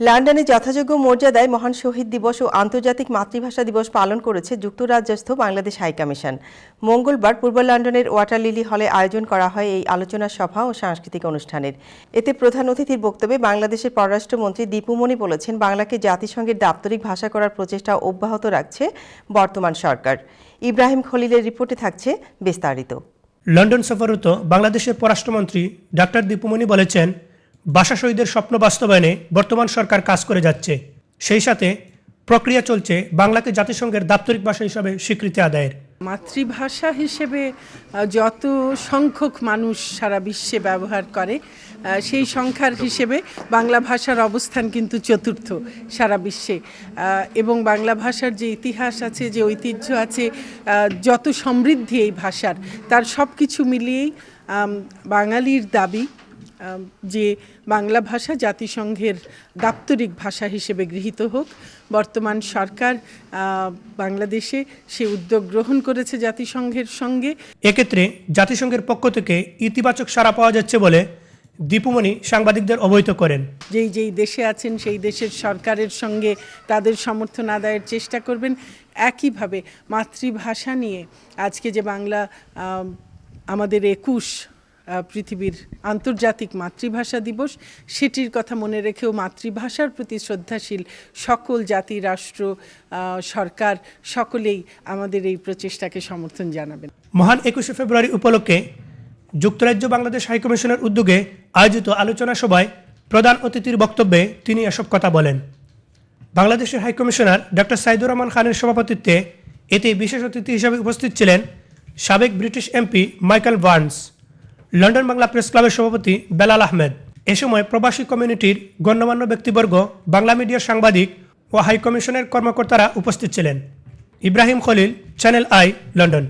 লন্ডনে যথাযোগ্য মর্যাদায় মহান শহীদ দিবস ও আন্তর্জাতিক মাতৃভাষা দিবস পালন করেছে যুক্তরাজ্যস্থ বাংলাদেশ হাইকমিশন। মঙ্গলবার পূর্ব লন্ডনের ওয়াটার লিলি হলে আয়োজন করা হয় এই আলোচনা সভা ও সাংস্কৃতিক অনুষ্ঠানের। এতে প্রধান অতিথির বক্তব্যে বাংলাদেশের পররাষ্ট্রমন্ত্রী দীপুমণি বলেছেন, বাংলাকে জাতিসংঘের দাপ্তরিক ভাষা করার প্রচেষ্টা অব্যাহত রাখছে বর্তমান সরকার। ইব্রাহিম খলিলের রিপোর্টে থাকছে বিস্তারিত। লন্ডন সফররত বাংলাদেশের পররাষ্ট্রমন্ত্রী ডক্টর দীপুমণি বলেছেন, ভাষা শহীদের স্বপ্ন বাস্তবায়নে বর্তমান সরকার কাজ করে যাচ্ছে। সেই সাথে প্রক্রিয়া চলছে বাংলাকে জাতিসংঘের দাপ্তরিক ভাষা হিসেবে স্বীকৃতি আদায়ের। মাতৃভাষা হিসেবে যত সংখ্যক মানুষ সারা বিশ্বে ব্যবহার করে, সেই সংখ্যার হিসেবে বাংলা ভাষার অবস্থান কিন্তু চতুর্থ সারা বিশ্বে। এবং বাংলা ভাষার যে ইতিহাস আছে, যে ঐতিহ্য আছে, যত সমৃদ্ধি এই ভাষার, তার সব কিছু মিলিয়েই বাঙালির দাবি যে বাংলা ভাষা জাতিসংঘের দাপ্তরিক ভাষা হিসেবে গৃহীত হোক। বর্তমান সরকার বাংলাদেশে সে উদ্যোগ গ্রহণ করেছে জাতিসংঘের সঙ্গে। এক্ষেত্রে জাতিসংঘের পক্ষ থেকে ইতিবাচক সাড়া পাওয়া যাচ্ছে বলে দীপুমণি সাংবাদিকদের অবহিত করেন। যেই দেশে আছেন সেই দেশের সরকারের সঙ্গে তাদের সমর্থন আদায়ের চেষ্টা করবেন। একইভাবে মাতৃভাষা নিয়ে আজকে যে বাংলা আমাদের 21 পৃথিবীর আন্তর্জাতিক মাতৃভাষা দিবস, সেটির কথা মনে রেখেও মাতৃভাষার প্রতি শ্রদ্ধাশীল সকল জাতি, রাষ্ট্র, সরকার সকলেই আমাদের এই প্রচেষ্টাকে সমর্থন জানাবেন। মহান 21শে ফেব্রুয়ারি উপলক্ষে যুক্তরাজ্য বাংলাদেশ হাইকমিশনের উদ্যোগে আয়োজিত আলোচনা সভায় প্রধান অতিথির বক্তব্যে তিনি এসব কথা বলেন। বাংলাদেশের হাইকমিশনার ডক্টর সাইদুর রহমান খানের সভাপতিত্বে এতে বিশেষ অতিথি হিসেবে উপস্থিত ছিলেন সাবেক British MP Michael Burns, London Bangla press ক্লাবের সভাপতি বেলাল আহমেদ। এ সময় প্রবাসী কমিউনিটির গণ্যমান্য ব্যক্তিবর্গ, বাংলা মিডিয়ার সাংবাদিক ও হাইকমিশনের কর্মকর্তারা উপস্থিত ছিলেন। Ibrahim Khalil, channel I, London.